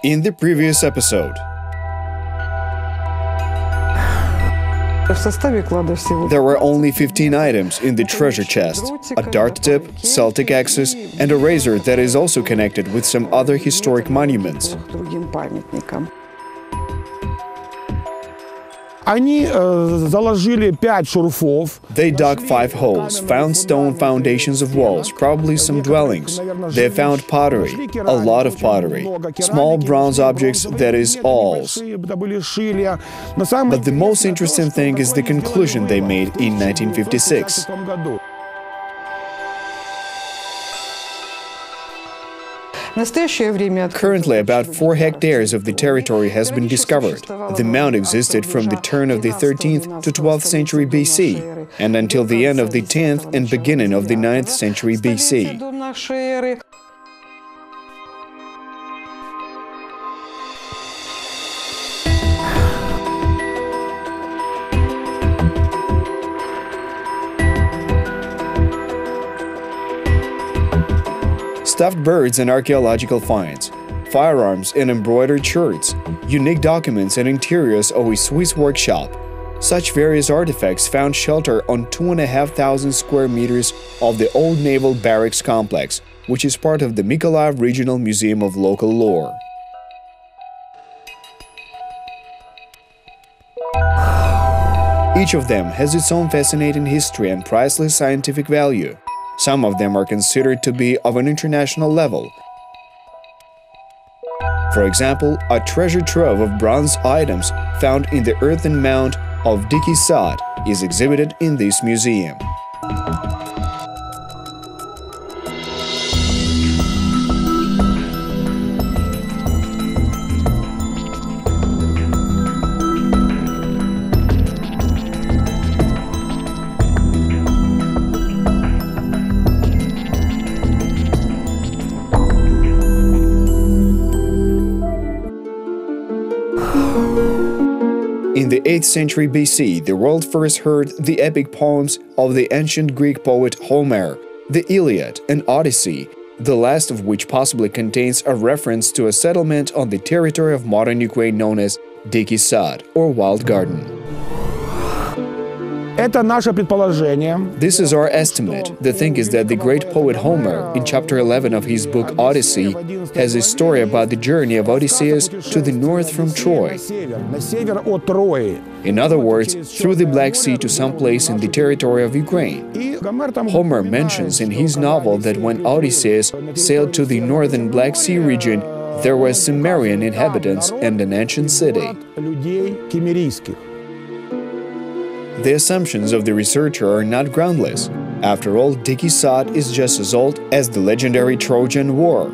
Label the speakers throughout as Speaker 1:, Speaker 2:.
Speaker 1: In the previous episode, there were only 15 items in the treasure chest: a dart tip, Celtic axis, and a razor that is also connected with some other historic monuments. They dug 5 holes, found stone foundations of walls, probably some dwellings. They found pottery, a lot of pottery, small bronze objects, that is, awls. But the most interesting thing is the conclusion they made in 1956. Currently, about 4 hectares of the territory has been discovered. The mound existed from the turn of the 13th to 12th century BC, and until the end of the 10th and beginning of the 9th century BC. Stuffed birds and archaeological finds, firearms and embroidered shirts, unique documents and interiors of a Swiss workshop. Such various artifacts found shelter on 2,500 square meters of the Old Naval Barracks complex, which is part of the Mykolayiv Regional Museum of Local Lore. Each of them has its own fascinating history and priceless scientific value. Some of them are considered to be of an international level. For example, a treasure trove of bronze items found in the earthen mound of Dykiy Sad is exhibited in this museum. In the 8th century BC, the world first heard the epic poems of the ancient Greek poet Homer, the Iliad and Odyssey, the last of which possibly contains a reference to a settlement on the territory of modern Ukraine known as Dykiy Sad, or Wild Garden. This is our estimate. The thing is that the great poet Homer, in chapter 11 of his book Odyssey, has a story about the journey of Odysseus to the north from Troy. In other words, through the Black Sea to some place in the territory of Ukraine. Homer mentions in his novel that when Odysseus sailed to the northern Black Sea region, there were Cimmerian inhabitants and an ancient city. The assumptions of the researcher are not groundless. After all, Dykiy Sad is just as old as the legendary Trojan War.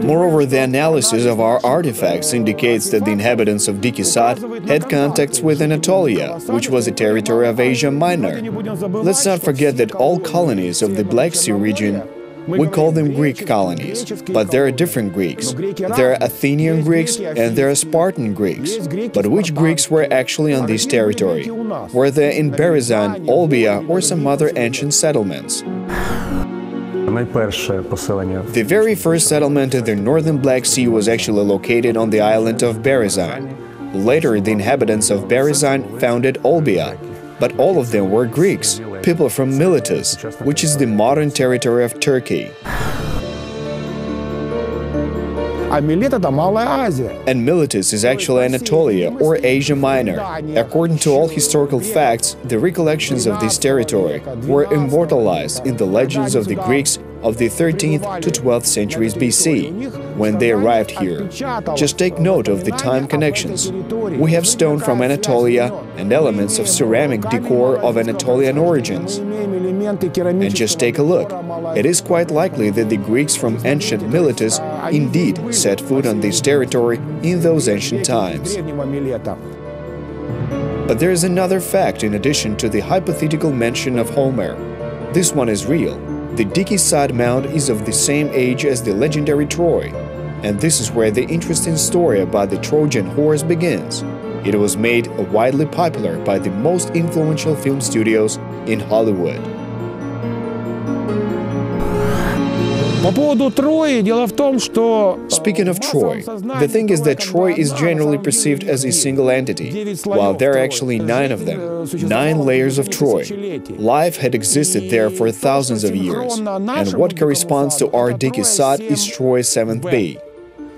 Speaker 1: Moreover, the analysis of our artifacts indicates that the inhabitants of Dykiy Sad had contacts with Anatolia, which was a territory of Asia Minor. Let's not forget that all colonies of the Black Sea region, we call them Greek colonies, but there are different Greeks. There are Athenian Greeks and there are Spartan Greeks. But which Greeks were actually on this territory? Were they in Berezan, Olbia, or some other ancient settlements? The very first settlement in the northern Black Sea was actually located on the island of Berezan. Later, the inhabitants of Berezan founded Olbia, but all of them were Greeks, people from Miletus, which is the modern territory of Turkey. And Miletus is actually Anatolia, or Asia Minor. According to all historical facts, the recollections of this territory were immortalized in the legends of the Greeks of the 13th to 12th centuries BC, when they arrived here. Just take note of the time connections. We have stone from Anatolia and elements of ceramic decor of Anatolian origins. And just take a look. It is quite likely that the Greeks from ancient Miletus indeed set foot on this territory in those ancient times. But there is another fact in addition to the hypothetical mention of Homer. This one is real. The Dykiy Sad mound is of the same age as the legendary Troy. And this is where the interesting story about the Trojan horse begins. It was made widely popular by the most influential film studios in Hollywood. Speaking of Troy, the thing is that Troy is generally perceived as a single entity, while there are actually 9 of them, 9 layers of Troy. Life had existed there for thousands of years, and what corresponds to our Dykiy Sad is Troy's 7th bay.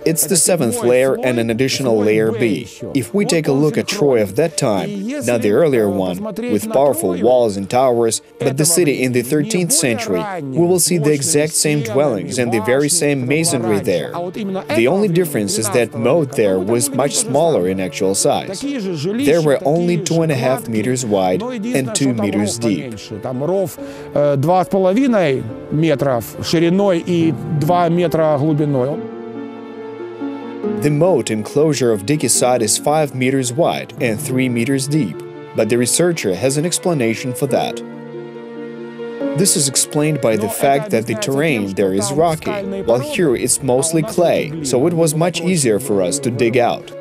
Speaker 1: It's the 7th layer and an additional layer B. If we take a look at Troy of that time, not the earlier one, with powerful walls and towers, but the city in the 13th century, we will see the exact same dwellings and the very same masonry there. The only difference is that moat there was much smaller in actual size. There were only 2.5 meters wide and 2 meters deep.
Speaker 2: Ров 2,5 метров шириной и 2 метра глубиной.
Speaker 1: The moat enclosure of Dykiy Sad is 5 meters wide and 3 meters deep, but the researcher has an explanation for that. This is explained by the fact that the terrain there is rocky, while here it's mostly clay, so it was much easier for us to dig out.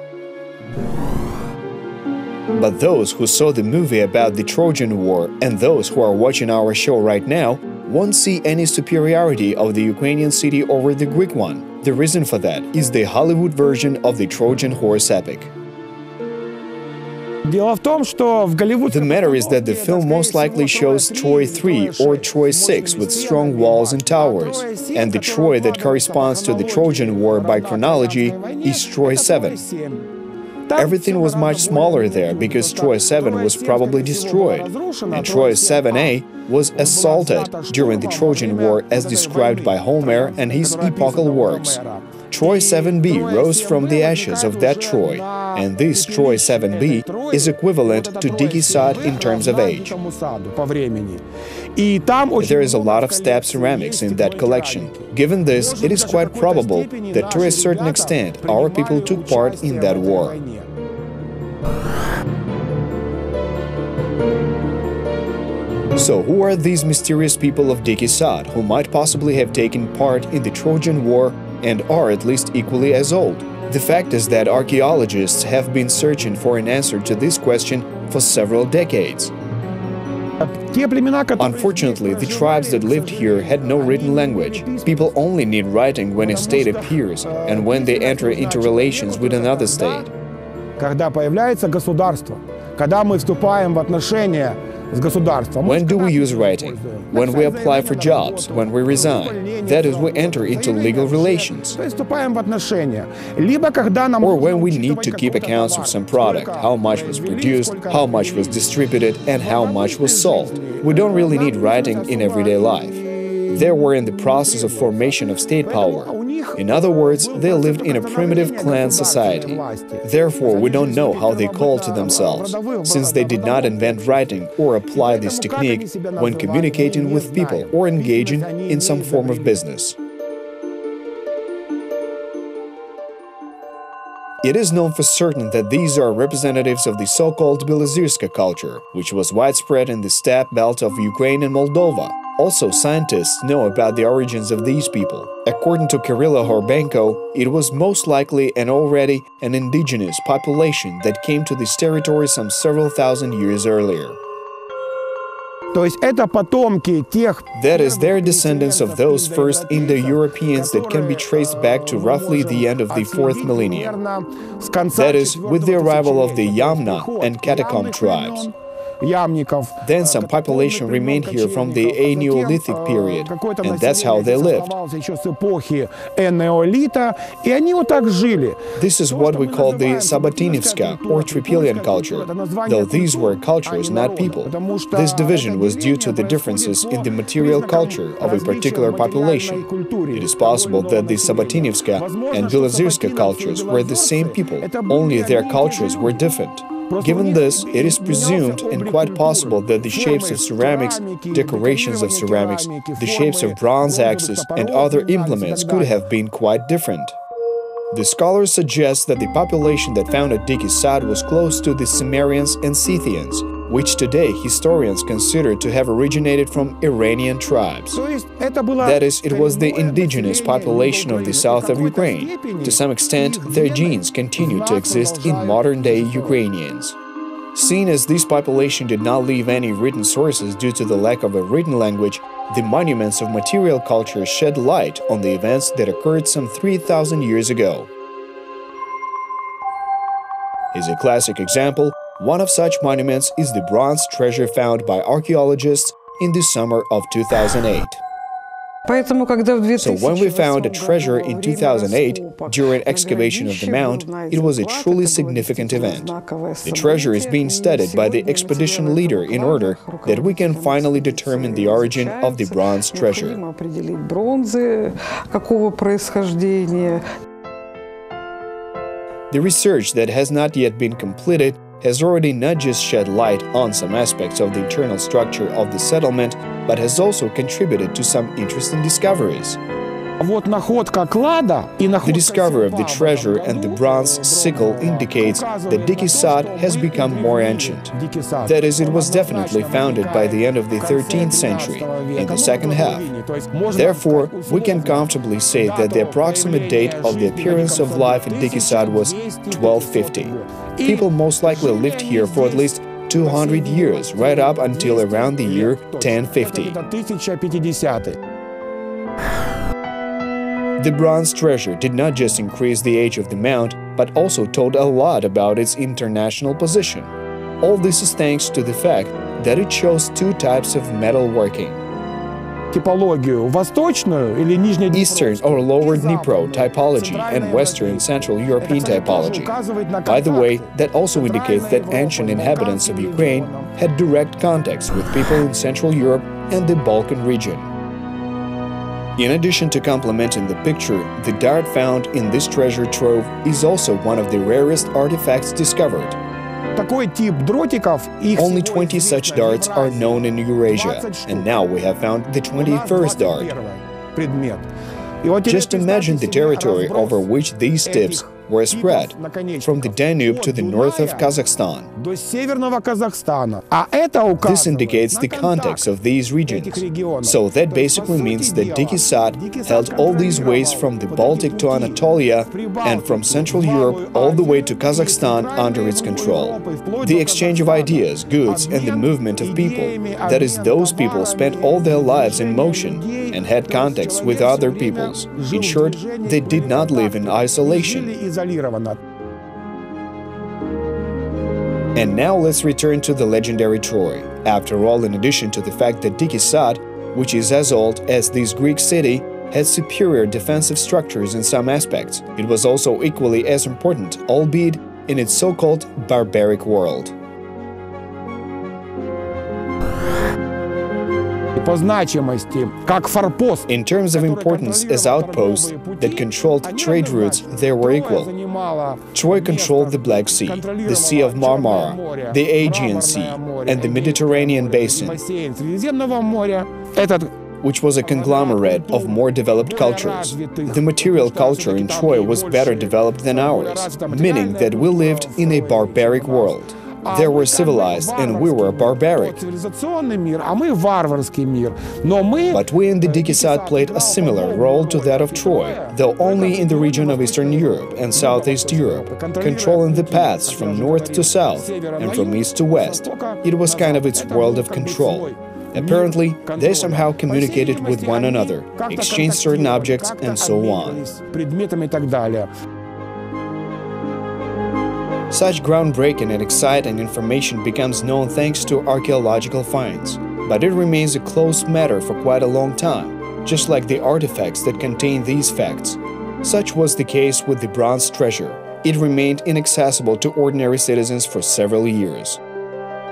Speaker 1: But those who saw the movie about the Trojan War and those who are watching our show right now won't see any superiority of the Ukrainian city over the Greek one. The reason for that is the Hollywood version of the Trojan horse epic. The matter is that the film most likely shows Troy 3 or Troy 6 with strong walls and towers, and the Troy that corresponds to the Trojan War by chronology is Troy 7. Everything was much smaller there because Troy 7 was probably destroyed, and Troy 7a was assaulted during the Trojan War as described by Homer and his epochal works. Troy 7b rose from the ashes of that Troy, and this Troy 7b is equivalent to Dykiy Sad in terms of age. There is a lot of stab ceramics in that collection. Given this, it is quite probable that to a certain extent our people took part in that war. So, who are these mysterious people of Dykiy Sad who might possibly have taken part in the Trojan War and are at least equally as old? The fact is that archaeologists have been searching for an answer to this question for several decades. Unfortunately, the tribes that lived here had no written language. People only need writing when a state appears and when they enter into relations with another state. When do we use writing? When we apply for jobs, when we resign. That is, we enter into legal relations. Or when we need to keep accounts of some product, how much was produced, how much was distributed, and how much was sold. We don't really need writing in everyday life. They were in the process of formation of state power. In other words, they lived in a primitive clan society. Therefore, we don't know how they called to themselves, since they did not invent writing or apply this technique when communicating with people or engaging in some form of business. It is known for certain that these are representatives of the so-called Belozerska culture, which was widespread in the steppe belt of Ukraine and Moldova. Also, scientists know about the origins of these people. According to Kirilla Horbenko, it was most likely an already an indigenous population that came to this territory some several thousand years earlier. That is, they're descendants of those first Indo-Europeans that can be traced back to roughly the end of the 4th millennium. That is, with the arrival of the Yamna and Catacomb tribes. Then some population remained here from the Neolithic period, and that's how they lived. This is what we call the Sabatinivska or Tripilian culture, though these were cultures, not people. This division was due to the differences in the material culture of a particular population. It is possible that the Sabatinivska and Belozerska cultures were the same people, only their cultures were different. Given this, it is presumed and quite possible that the shapes of ceramics, decorations of ceramics, the shapes of bronze axes and other implements could have been quite different. The scholars suggest that the population that founded Dykiy Sad was close to the Sumerians and Scythians, which today historians consider to have originated from Iranian tribes. That is, it was the indigenous population of the south of Ukraine. To some extent, their genes continue to exist in modern-day Ukrainians. Seeing as this population did not leave any written sources due to the lack of a written language, the monuments of material culture shed light on the events that occurred some 3,000 years ago. As a classic example, one of such monuments is the bronze treasure found by archaeologists in the summer of 2008. So when we found a treasure in 2008 during excavation of the mound, it was a truly significant event. The treasure is being studied by the expedition leader in order that we can finally determine the origin of the bronze treasure. The research that has not yet been completed has already not just shed light on some aspects of the internal structure of the settlement, but has also contributed to some interesting discoveries. The discovery of the treasure and the bronze sickle indicates that Dykiy Sad has become more ancient. That is, it was definitely founded by the end of the 13th century, in the second half. Therefore, we can comfortably say that the approximate date of the appearance of life in Dykiy Sad was 1250. People most likely lived here for at least 200 years, right up until around the year 1050. The bronze treasure did not just increase the age of the mound, but also told a lot about its international position. All this is thanks to the fact that it shows two types of metalworking: Eastern or Lower Dnipro typology and Western and Central European typology. By the way, that also indicates that ancient inhabitants of Ukraine had direct contacts with people in Central Europe and the Balkan region. In addition to complementing the picture, the dart found in this treasure trove is also one of the rarest artifacts discovered. Only 20 such darts are known in Eurasia, and now we have found the 21st dart. Just imagine the territory over which these tips were spread, from the Danube to the north of Kazakhstan. This indicates the context of these regions. So that basically means that Dykiy Sad held all these ways from the Baltic to Anatolia and from Central Europe all the way to Kazakhstan under its control. The exchange of ideas, goods, and the movement of people, that is, those people spent all their lives in motion and had contacts with other peoples. In short, they did not live in isolation. And now let's return to the legendary Troy. After all, in addition to the fact that Dykiy Sad, which is as old as this Greek city, had superior defensive structures in some aspects, it was also equally as important, albeit in its so-called barbaric world. In terms of importance as outposts that controlled trade routes, they were equal. Troy controlled the Black Sea, the Sea of Marmara, the Aegean Sea, and the Mediterranean Basin, which was a conglomerate of more developed cultures. The material culture in Troy was better developed than ours, meaning that we lived in a barbaric world. They were civilized and we were barbaric. But we in the Dykiy Sad played a similar role to that of Troy, though only in the region of Eastern Europe and Southeast Europe, controlling the paths from north to south and from east to west. It was kind of its world of control. Apparently, they somehow communicated with one another, exchanged certain objects, and so on. Such groundbreaking and exciting information becomes known thanks to archaeological finds, but it remains a closed matter for quite a long time, just like the artifacts that contain these facts. Such was the case with the bronze treasure. It remained inaccessible to ordinary citizens for several years.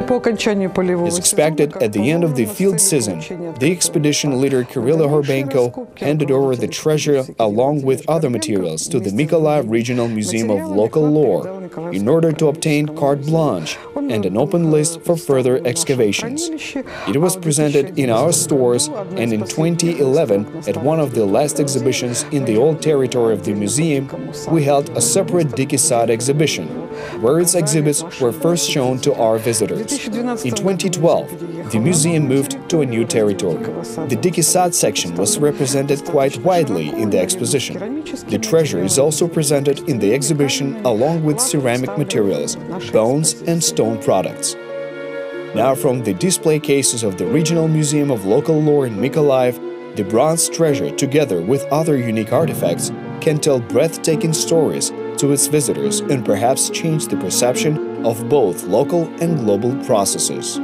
Speaker 1: As expected, at the end of the field season, the expedition leader Kirilo Horbenko handed over the treasure along with other materials to the Mykolayiv Regional Museum of Local Lore in order to obtain carte blanche and an open list for further excavations. It was presented in our stores, and in 2011, at one of the last exhibitions in the old territory of the museum, we held a separate Dykiy Sad exhibition, where its exhibits were first shown to our visitors. In 2012, the museum moved to a new territory. The Dykiy Sad section was represented quite widely in the exposition. The treasure is also presented in the exhibition along with ceramic materials, bones and stone products. Now, from the display cases of the Regional Museum of Local Lore in Mykolayiv, the bronze treasure, together with other unique artifacts, can tell breathtaking stories to its visitors and perhaps change the perception of both local and global processes.